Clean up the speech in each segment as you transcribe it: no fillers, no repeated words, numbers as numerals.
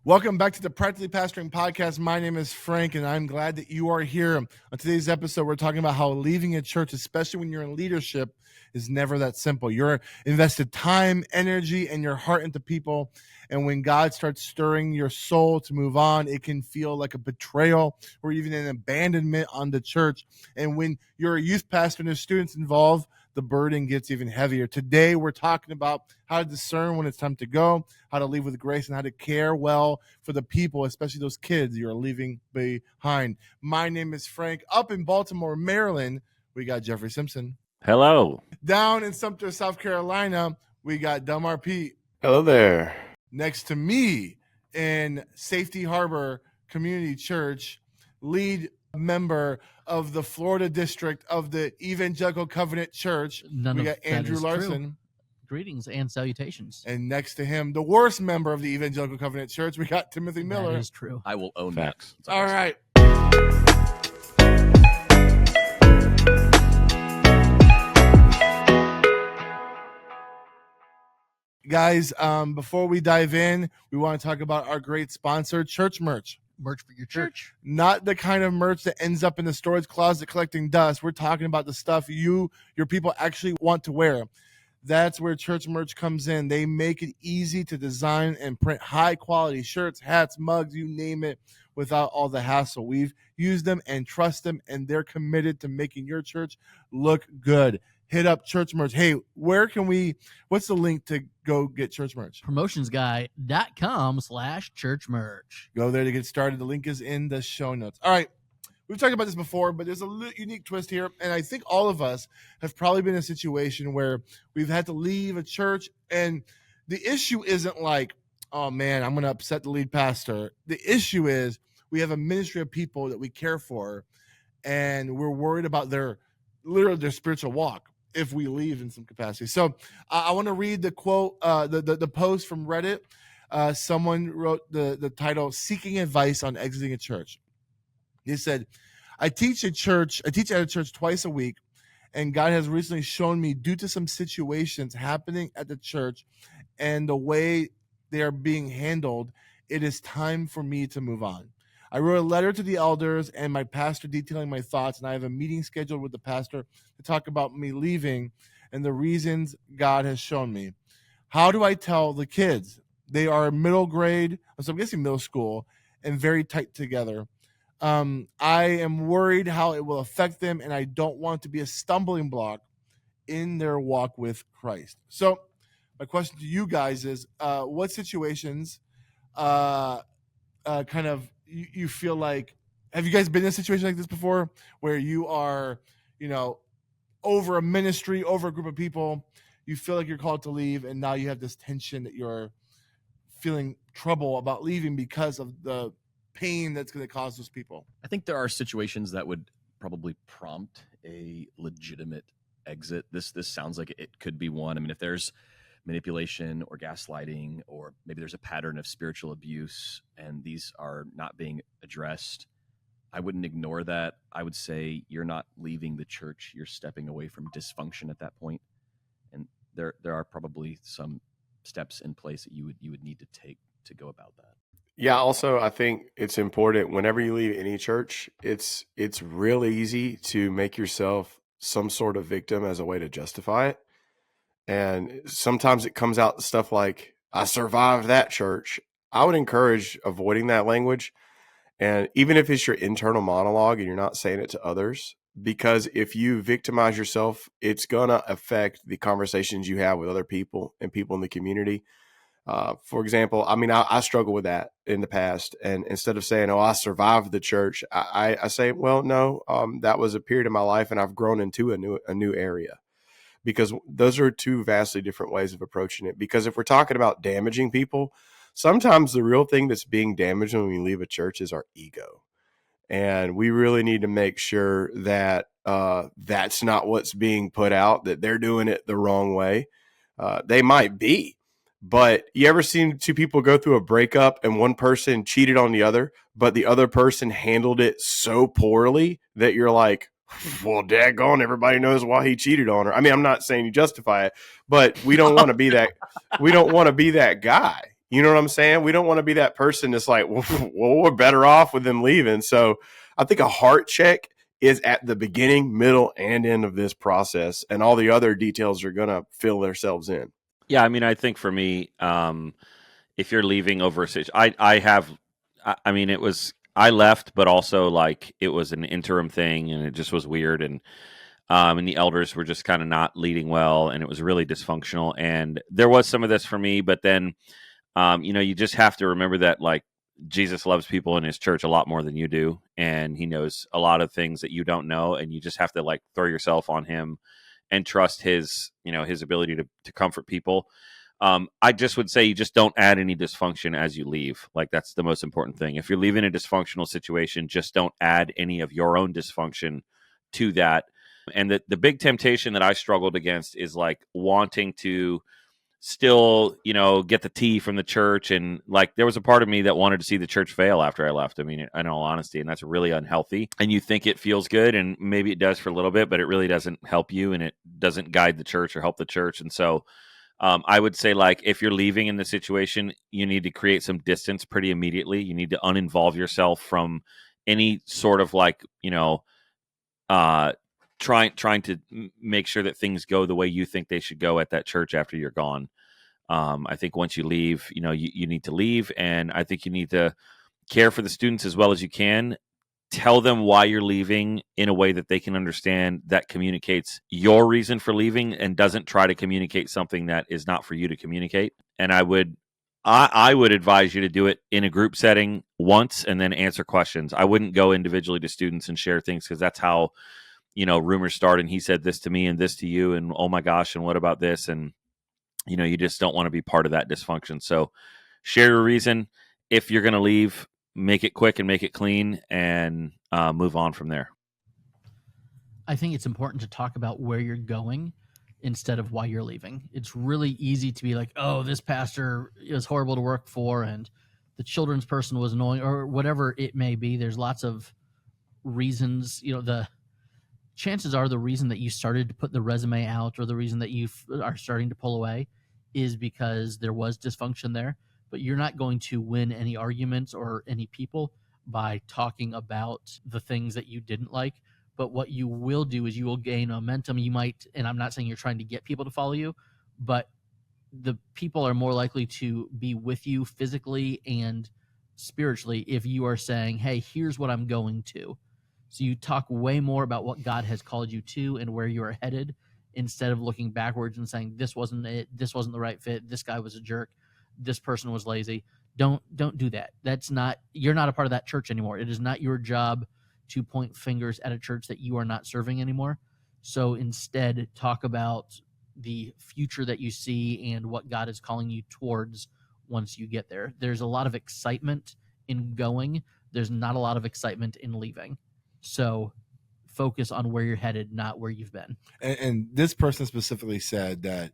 Welcome back to the Practically Pastoring Podcast. My name is Frank, and I'm glad that you are here. On today's episode, we're talking about how leaving a church, especially when you're in leadership, is never that simple. You're invested time, energy, and your heart into people. And when God starts stirring your soul to move on, it can feel like a betrayal or even an abandonment on the church. And when you're a youth pastor and there's students involved, the burden gets even heavier. Today, we're talking about how to discern when it's time to go, how to leave with grace, and how to care well for the people, especially those kids you're leaving behind. My name is Frank. Up in Baltimore, Maryland, we got Jeffrey Simpson. Hello. Down in Sumter, South Carolina, we got Delmar Pete. Hello there. Next to me in Safety Harbor Community Church, lead member of the Florida district of the Evangelical Covenant Church, we got Andrew Larson. True. Greetings and salutations. And next to him, the worst member of the Evangelical Covenant Church, we got Timothy Miller. That is true. I will own Facts. that. All right. Guys, before we dive in, we want to talk about our great sponsor, Church Merch. Merch for your church. Not the kind of merch that ends up in the storage closet collecting dust. We're talking about the stuff your people actually want to wear. That's where Church Merch comes in. They make it easy to design and print high quality shirts, hats, mugs, you name it, without all the hassle. We've used them and trust them, and they're committed to making your church look good. Hit up Church Merch. Hey, what's the link to go get Church Merch? Promotionsguy.com/church merch. Go there to get started. The link is in the show notes. All right. We've talked about this before, but there's a unique twist here. And I think all of us have probably been in a situation where we've had to leave a church. And the issue isn't like, oh man, I'm going to upset the lead pastor. The issue is we have a ministry of people that we care for, and we're worried about their spiritual walk if we leave in some capacity. So I want to read the quote, the post from Reddit. Someone wrote the title, Seeking Advice on Exiting a Church. He said, I teach at a church twice a week, and God has recently shown me, due to some situations happening at the church and the way they are being handled, it is time for me to move on. I wrote a letter to the elders and my pastor detailing my thoughts, and I have a meeting scheduled with the pastor to talk about me leaving and the reasons God has shown me. How do I tell the kids? They are middle grade, so I'm guessing middle school, and very tight together. I am worried how it will affect them, and I don't want to be a stumbling block in their walk with Christ. So my question to you guys is, what situations you feel like, have you guys been in a situation like this before where you are, over a ministry, over a group of people, you feel like you're called to leave, and now you have this tension that you're feeling trouble about leaving because of the pain that's going to cause those people? I think there are situations that would probably prompt a legitimate exit. This sounds like it could be one. I mean, if there's manipulation or gaslighting, or maybe there's a pattern of spiritual abuse and these are not being addressed, I wouldn't ignore that. I would say you're not leaving the church, you're stepping away from dysfunction at that point. And there are probably some steps in place that you would need to take to go about that. Yeah, also, I think it's important whenever you leave any church, it's real easy to make yourself some sort of victim as a way to justify it. And sometimes it comes out stuff like, I survived that church. I would encourage avoiding that language. And even if it's your internal monologue and you're not saying it to others, because if you victimize yourself, it's going to affect the conversations you have with other people and people in the community. For example, I mean, I struggle with that in the past. And instead of saying, oh, I survived the church, I say, well, no, that was a period of my life and I've grown into a new area. Because those are two vastly different ways of approaching it. Because if we're talking about damaging people, sometimes the real thing that's being damaged when we leave a church is our ego. And we really need to make sure that that's not what's being put out, that they're doing it the wrong way. They might be. But you ever seen two people go through a breakup and one person cheated on the other, but the other person handled it so poorly that you're like, well, daggone, everybody knows why he cheated on her. I mean, I'm not saying you justify it, but we don't want to be that. We don't want to be that guy. You know what I'm saying? We don't want to be that person that's like, well, we're better off with them leaving. So I think a heart check is at the beginning, middle, and end of this process, and all the other details are going to fill themselves in. Yeah, I mean, I think for me, if you're leaving over a situation, I mean, I left, but also like it was an interim thing, and it just was weird, and the elders were just kind of not leading well, and it was really dysfunctional. And there was some of this for me, but then, you just have to remember that like Jesus loves people in his church a lot more than you do, and he knows a lot of things that you don't know, and you just have to like throw yourself on him and trust his ability to comfort people. I just would say you just don't add any dysfunction as you leave. Like that's the most important thing. If you're leaving a dysfunctional situation, just don't add any of your own dysfunction to that. And the big temptation that I struggled against is like wanting to still, get the tea from the church. And like there was a part of me that wanted to see the church fail after I left. I mean, in all honesty, and that's really unhealthy. And you think it feels good, and maybe it does for a little bit, but it really doesn't help you, and it doesn't guide the church or help the church. And so I would say, like, if you're leaving in the situation, you need to create some distance pretty immediately. You need to uninvolve yourself from any sort of like, trying to make sure that things go the way you think they should go at that church after you're gone. I think once you leave, you need to leave, and I think you need to care for the students as well as you can. Tell them why you're leaving in a way that they can understand, that communicates your reason for leaving and doesn't try to communicate something that is not for you to communicate. And I would advise you to do it in a group setting once and then answer questions. I wouldn't go individually to students and share things, because that's how rumors start, and he said this to me and this to you, and oh my gosh, and what about this? And you just don't want to be part of that dysfunction. So share your reason. If you're going to leave, make it quick and make it clean, and move on from there. I think it's important to talk about where you're going instead of why you're leaving. It's really easy to be like, oh, this pastor is horrible to work for, and the children's person was annoying, or whatever it may be. There's lots of reasons. The chances are the reason that you started to put the resume out, or the reason that you are starting to pull away, is because there was dysfunction there. But you're not going to win any arguments or any people by talking about the things that you didn't like. But what you will do is you will gain momentum. You might, and I'm not saying you're trying to get people to follow you, but the people are more likely to be with you physically and spiritually if you are saying, hey, here's what I'm going to. So you talk way more about what God has called you to and where you are headed, instead of looking backwards and saying, this wasn't it, this wasn't the right fit, this guy was a jerk, this person was lazy. Don't do that. You're not a part of that church anymore. It is not your job to point fingers at a church that you are not serving anymore. So instead, talk about the future that you see and what God is calling you towards once you get there. There's a lot of excitement in going. There's not a lot of excitement in leaving. So focus on where you're headed, not where you've been. And this person specifically said that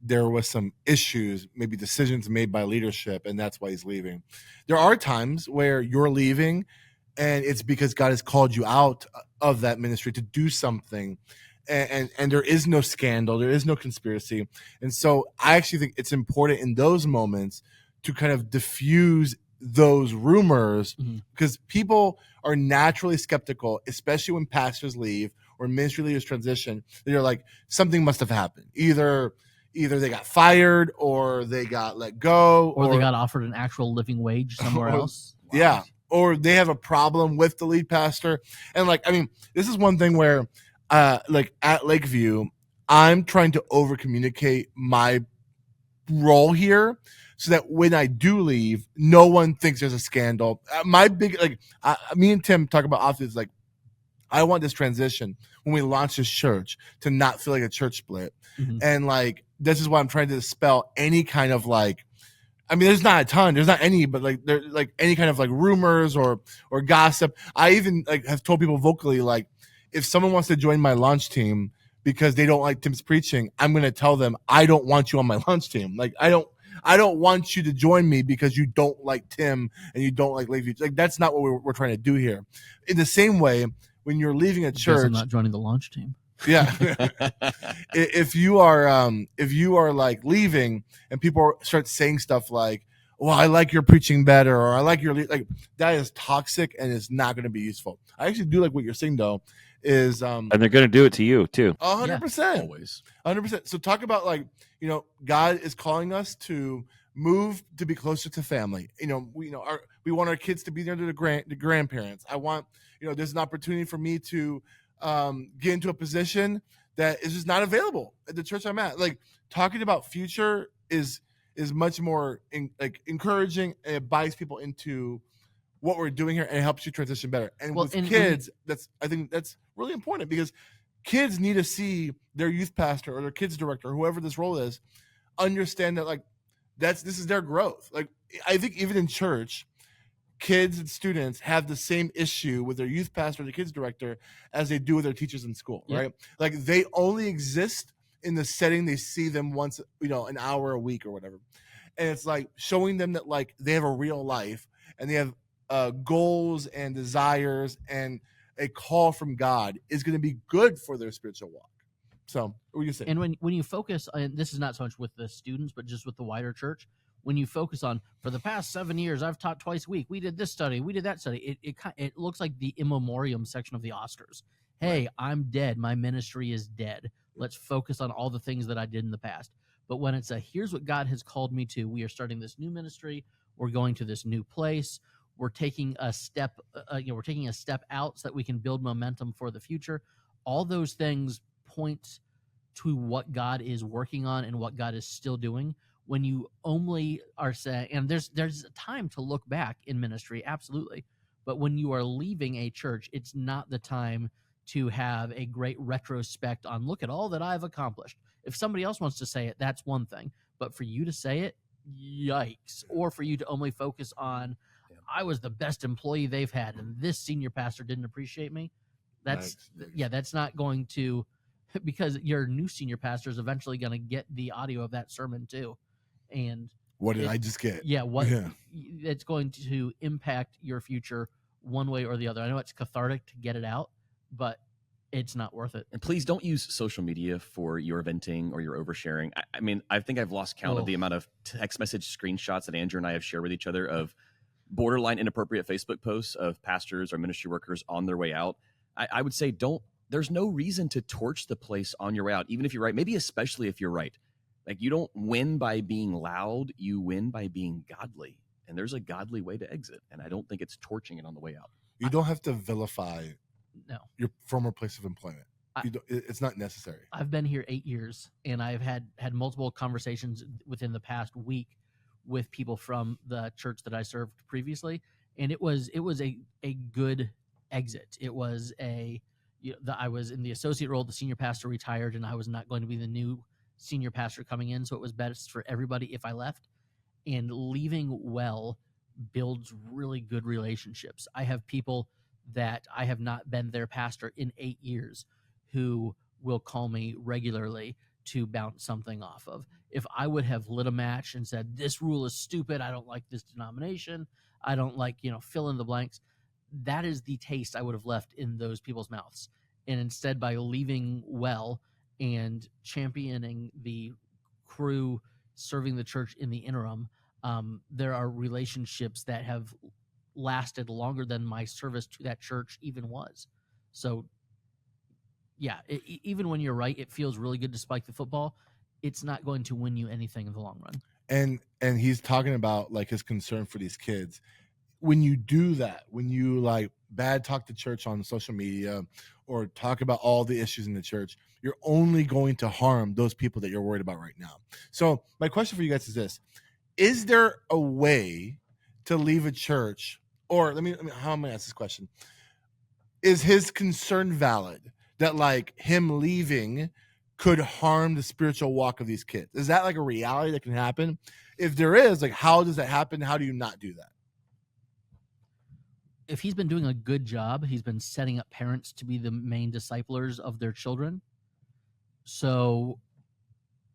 there was some issues, maybe decisions made by leadership, and that's why he's leaving. There are times where you're leaving, and it's because God has called you out of that ministry to do something, and there is no scandal, there is no conspiracy. And so I actually think it's important in those moments to kind of diffuse those rumors, because people are naturally skeptical, especially when pastors leave or ministry leaders transition. They're like, something must have happened. Either they got fired, or they got let go, or they got offered an actual living wage somewhere else. Wow. Yeah. Or they have a problem with the lead pastor. And this is one thing where at Lakeview, I'm trying to over communicate my role here, so that when I do leave, no one thinks there's a scandal. My big, me and Tim talk about often, is like, I want this transition when we launch this church to not feel like a church split. And this is why I'm trying to dispel any kind of there's not a ton, there's not any, but there's any kind of rumors or gossip. I even have told people vocally, if someone wants to join my launch team because they don't like Tim's preaching, I'm going to tell them, I don't want you on my launch team. I don't want you to join me because you don't like Tim and you don't like Lakeview. That's not what we're trying to do here. In the same way, when you're leaving a church, I'm not joining the launch team. Yeah. if you are leaving and people start saying stuff like, well, I like your preaching better, or I like your like that is toxic and it's not going to be useful. I actually do like what you're saying though, is And they're going to do it to you too. 100%. Always. 100%. So talk about like, God is calling us to move to be closer to family. We want our kids to be near to the grandparents. I want, there's an opportunity for me to get into a position that is just not available at the church I'm at. Like talking about future is much more encouraging, and it buys people into what we're doing here and it helps you transition better. And with kids, I think that's really important because kids need to see their youth pastor or their kids director, whoever this role is, understand that like this is their growth. Like I think even in church, kids and students have the same issue with their youth pastor or the kids director as they do with their teachers in school, right? Like they only exist in the setting they see them once, an hour a week or whatever. And it's like showing them that like they have a real life and they have goals and desires and a call from God is going to be good for their spiritual walk. So what do you say? And when you focus, and this is not so much with the students, but just with the wider church, when you focus on, for the past 7 years, I've taught twice a week. We did this study. We did that study. It looks like the in memoriam section of the Oscars. Hey, right. I'm dead. My ministry is dead. Let's focus on all the things that I did in the past. But when it's here's what God has called me to, we are starting this new ministry. We're going to this new place. We're taking a step, we're taking a step out so that we can build momentum for the future. All those things point to what God is working on and what God is still doing. When you only are saying, and there's a time to look back in ministry, absolutely. But when you are leaving a church, it's not the time to have a great retrospect on, look at all that I've accomplished. If somebody else wants to say it, that's one thing. But for you to say it, yikes. Or for you to only focus on, I was the best employee they've had, and this senior pastor didn't appreciate me. That's not going to, because your new senior pastor is eventually going to get the audio of that sermon too. And what did I just get? It's going to impact your future one way or the other. I know it's cathartic to get it out, but it's not worth it. And please don't use social media for your venting or your oversharing. I mean, I think I've lost count of the amount of text message screenshots that Andrew and I have shared with each other of borderline inappropriate Facebook posts of pastors or ministry workers on their way out. I would say there's no reason to torch the place on your way out, even if you're right, maybe especially if you're right. Like you don't win by being loud, you win by being godly. And there's a godly way to exit. And I don't think it's torching it on the way out. You don't have to vilify your former place of employment. It's not necessary. I've been here 8 years, and I've had multiple conversations within the past week with people from the church that I served previously, and it was a good exit. It was I was in the associate role, the senior pastor retired, and I was not going to be the new senior pastor coming in, so it was best for everybody if I left. And leaving well builds really good relationships. I have people that I have not been their pastor in 8 years who will call me regularly to bounce something off of. If I would have lit a match and said, this rule is stupid, I don't like this denomination, I don't like, fill in the blanks, that is the taste I would have left in those people's mouths. And instead, by leaving well and championing the crew, serving the church in the interim, there are relationships that have lasted longer than my service to that church even was. So even when you're right, it feels really good to spike the football. It's not going to win you anything in the long run. And he's talking about like his concern for these kids. When you do that, when you like bad talk the church on social media or talk about all the issues in the church, you're only going to harm those people that you're worried about right now. So my question for you guys is this: is there a way to leave a church, or let me how am I gonna ask this question? Is his concern valid that like him leaving could harm the spiritual walk of these kids? Is that like a reality that can happen? If there is, like, how does that happen? How do you not do that? If he's been doing a good job, he's been setting up parents to be the main disciplers of their children. So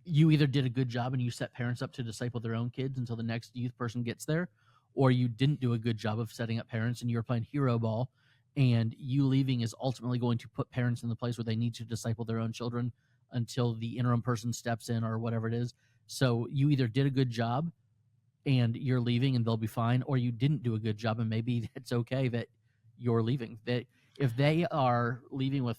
you either did a good job and you set parents up to disciple their own kids until the next youth person gets there, or you didn't do a good job of setting up parents and you were playing hero ball, and you leaving is ultimately going to put parents in the place where they need to disciple their own children until the interim person steps in or whatever it is. So you either did a good job and you're leaving and they'll be fine, or you didn't do a good job and maybe it's okay that you're leaving. That if they are leaving with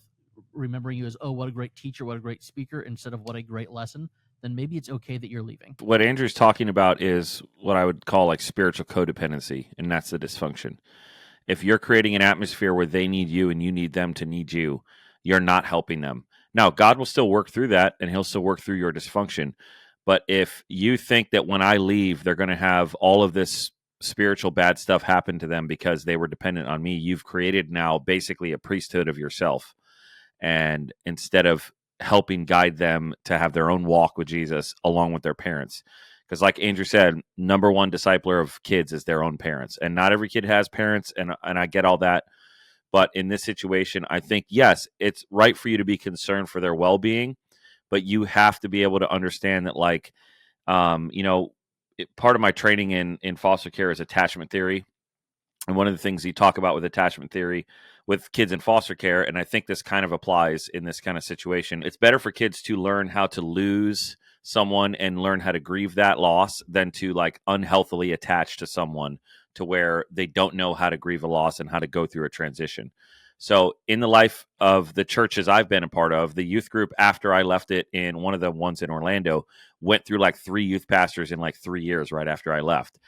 remembering you as, oh, what a great teacher, what a great speaker, instead of what a great lesson, then maybe it's okay that you're leaving. What Andrew's talking about is what I would call like spiritual codependency, and that's the dysfunction. If you're creating an atmosphere where they need you and you need them to need you, you're not helping them. Now, God will still work through that and he'll still work through your dysfunction. But if you think that when I leave, they're going to have all of this spiritual bad stuff happen to them because they were dependent on me, you've created now basically a priesthood of yourself. And instead of helping guide them to have their own walk with Jesus along with their parents. Because like Andrew said, number one discipler of kids is their own parents. And not every kid has parents, and I get all that. But in this situation, I think, yes, it's right for you to be concerned for their well-being, but you have to be able to understand that, like, part of my training in foster care is attachment theory. And one of the things you talk about with attachment theory with kids in foster care, and I think this kind of applies in this kind of situation, it's better for kids to learn how to lose someone and learn how to grieve that loss than to like unhealthily attach to someone to where they don't know how to grieve a loss and how to go through a transition. So in the life of the churches I've been a part of, the youth group after I left it in one of the ones in Orlando went through like 3 youth pastors in like 3 years right after I left.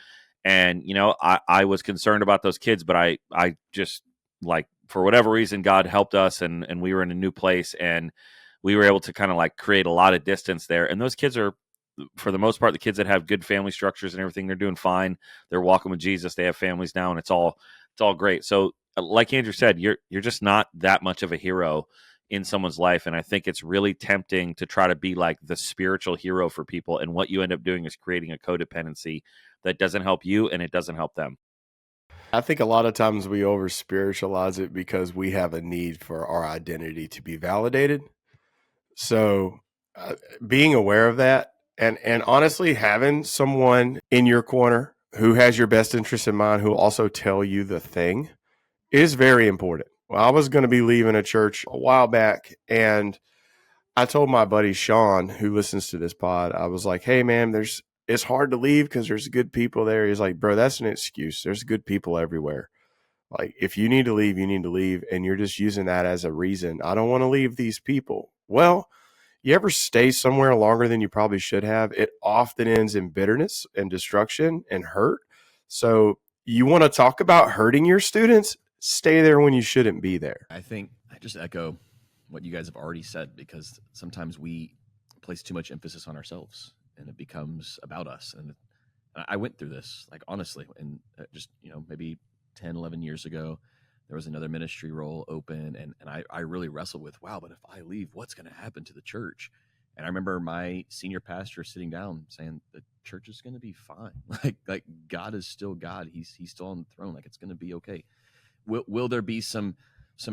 And, I was concerned about those kids, but I just, like, for whatever reason, God helped us and we were in a new place and we were able to kind of like create a lot of distance there. And those kids are, for the most part, the kids that have good family structures and everything, they're doing fine. They're walking with Jesus. They have families now and it's all great. So like Andrew said, you're just not that much of a hero in someone's life. And I think it's really tempting to try to be like the spiritual hero for people. And what you end up doing is creating a codependency that doesn't help you and it doesn't help them. I think a lot of times we over spiritualize it because we have a need for our identity to be validated. So being aware of that and honestly having someone in your corner who has your best interest in mind, who will also tell you the thing, is very important. Well, I was going to be leaving a church a while back, and I told my buddy Sean, who listens to this pod, I was like, hey man, it's hard to leave because there's good people there. He's like, bro, that's an excuse. There's good people everywhere. Like, if you need to leave, you need to leave. And you're just using that as a reason. I don't want to leave these people. Well, you ever stay somewhere longer than you probably should have? It often ends in bitterness and destruction and hurt. So you want to talk about hurting your students? Stay there when you shouldn't be there. I think I just echo what you guys have already said, because sometimes we place too much emphasis on ourselves and it becomes about us. And I went through this, like, honestly, and just, maybe 10, 11 years ago, there was another ministry role open. And I really wrestled with, wow, but if I leave, what's going to happen to the church? And I remember my senior pastor sitting down saying, the church is going to be fine. Like God is still God. He's still on the throne. Like, it's going to be okay. Will there be some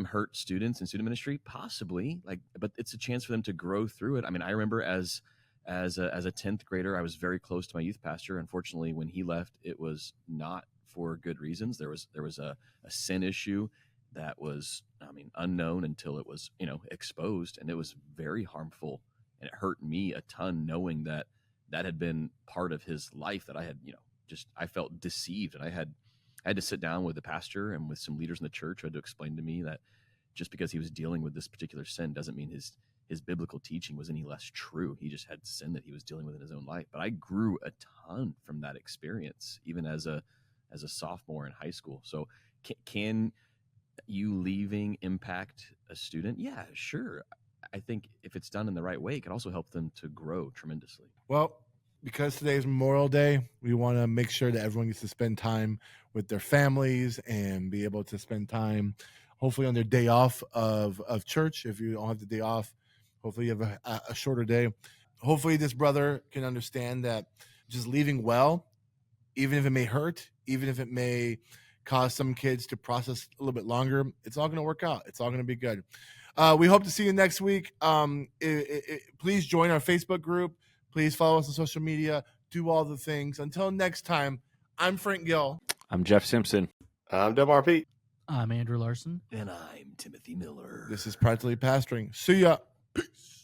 hurt students in student ministry? Possibly, but it's a chance for them to grow through it. I mean, I remember as a 10th grader, I was very close to my youth pastor. Unfortunately, when he left, it was not for good reasons. There was a sin issue that was, unknown until it was, exposed, and it was very harmful, and it hurt me a ton knowing that had been part of his life, that I had, I felt deceived, and I had to sit down with the pastor and with some leaders in the church who had to explain to me that just because he was dealing with this particular sin doesn't mean his biblical teaching was any less true. He just had sin that he was dealing with in his own life. But I grew a ton from that experience, even as a sophomore in high school. So can you leaving impact a student? Yeah, sure. I think if it's done in the right way, it can also help them to grow tremendously. Well, because today's Memorial Day, we want to make sure that everyone gets to spend time with their families and be able to spend time, hopefully on their day off of church. If you don't have the day off, hopefully you have a shorter day. Hopefully this brother can understand that just leaving well, even if it may hurt, even if it may cause some kids to process a little bit longer, it's all going to work out. It's all going to be good. We hope to see you next week. Please join our Facebook group. Please follow us on social media. Do all the things. Until next time, I'm Frank Gill. I'm Jeff Simpson. I'm Delmar Pete. I'm Andrew Larson. And I'm Timothy Miller. This is Practically Pastoring. See ya. Peace.